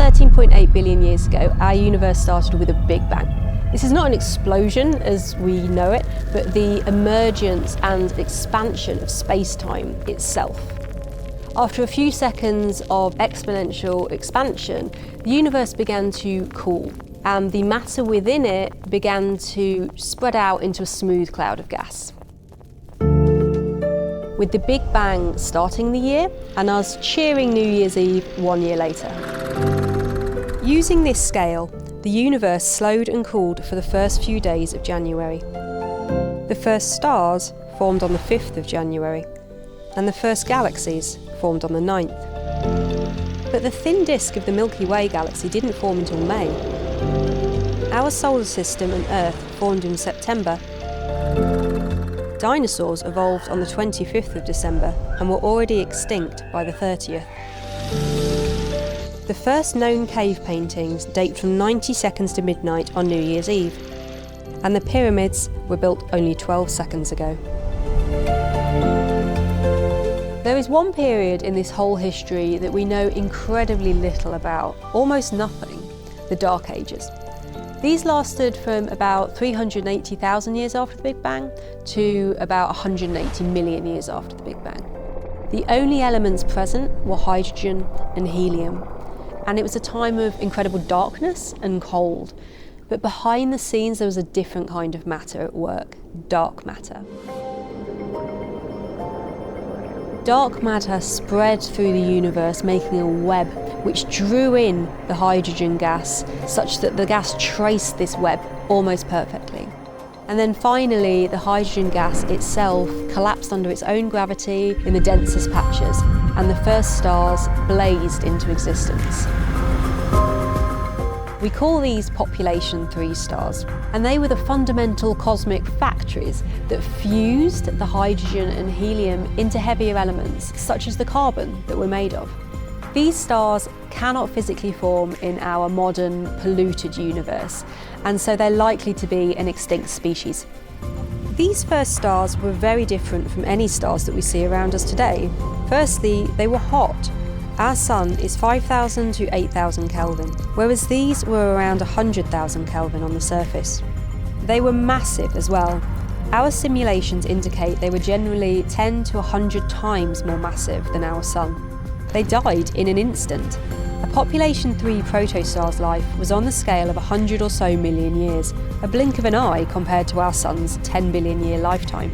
13.8 billion years ago, our universe started with a Big Bang. This is not an explosion as we know it, but the emergence and expansion of space-time itself. After a few seconds of exponential expansion, the universe began to cool, and the matter within it began to spread out into a smooth cloud of gas. With the Big Bang starting the year, and us cheering New Year's Eve 1 year later. Using this scale, the universe slowed and cooled for the first few days of January. The first stars formed on the 5th of January, and the first galaxies formed on the 9th. But the thin disk of the Milky Way galaxy didn't form until May. Our solar system and Earth formed in September. Dinosaurs evolved on the 25th of December and were already extinct by the 30th. The first known cave paintings date from 90 seconds to midnight on New Year's Eve, and the pyramids were built only 12 seconds ago. There is one period in this whole history that we know incredibly little about, almost nothing, the Dark Ages. These lasted from about 380,000 years after the Big Bang to about 180 million years after the Big Bang. The only elements present were hydrogen and helium, and it was a time of incredible darkness and cold. But behind the scenes there was a different kind of matter at work, dark matter. Dark matter spread through the universe, making a web which drew in the hydrogen gas such that the gas traced this web almost perfectly. And then finally, the hydrogen gas itself collapsed under its own gravity in the densest patches, and the first stars blazed into existence. We call these population 3 stars, and they were the fundamental cosmic factories that fused the hydrogen and helium into heavier elements, such as the carbon that we're made of. These stars cannot physically form in our modern, polluted universe, and so they're likely to be an extinct species. These first stars were very different from any stars that we see around us today. Firstly, they were hot. Our sun is 5,000 to 8,000 Kelvin, whereas these were around 100,000 Kelvin on the surface. They were massive as well. Our simulations indicate they were generally 10 to 100 times more massive than our sun. They died in an instant. A population 3 protostar's life was on the scale of 100 or so million years, a blink of an eye compared to our sun's 10 billion year lifetime.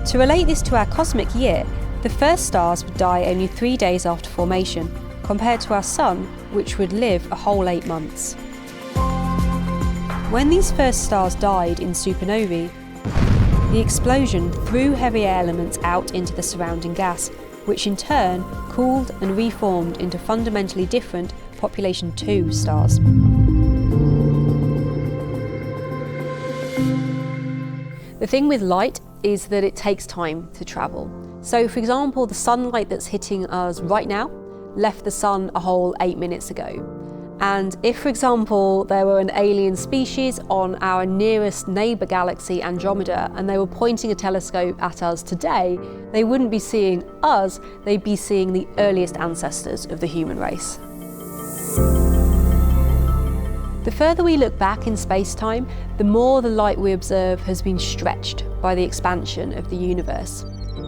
To relate this to our cosmic year, the first stars would die only 3 days after formation, compared to our sun, which would live a whole 8 months. When these first stars died in supernovae, the explosion threw heavier elements out into the surrounding gas, which in turn cooled and reformed into fundamentally different population 2 stars. The thing with light is that it takes time to travel. So for example, the sunlight that's hitting us right now left the sun a whole 8 minutes ago. And if, for example, there were an alien species on our nearest neighbour galaxy, Andromeda, and they were pointing a telescope at us today, they wouldn't be seeing us, they'd be seeing the earliest ancestors of the human race. The further we look back in space-time, the more the light we observe has been stretched by the expansion of the universe.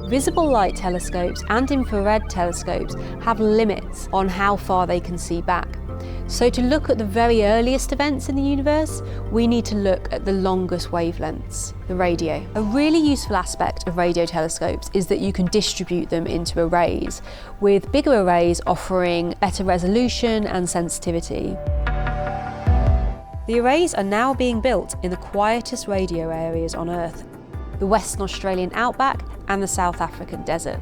Visible light telescopes and infrared telescopes have limits on how far they can see back. So to look at the very earliest events in the universe, we need to look at the longest wavelengths, the radio. A really useful aspect of radio telescopes is that you can distribute them into arrays, with bigger arrays offering better resolution and sensitivity. The arrays are now being built in the quietest radio areas on Earth, the Western Australian outback and the South African desert.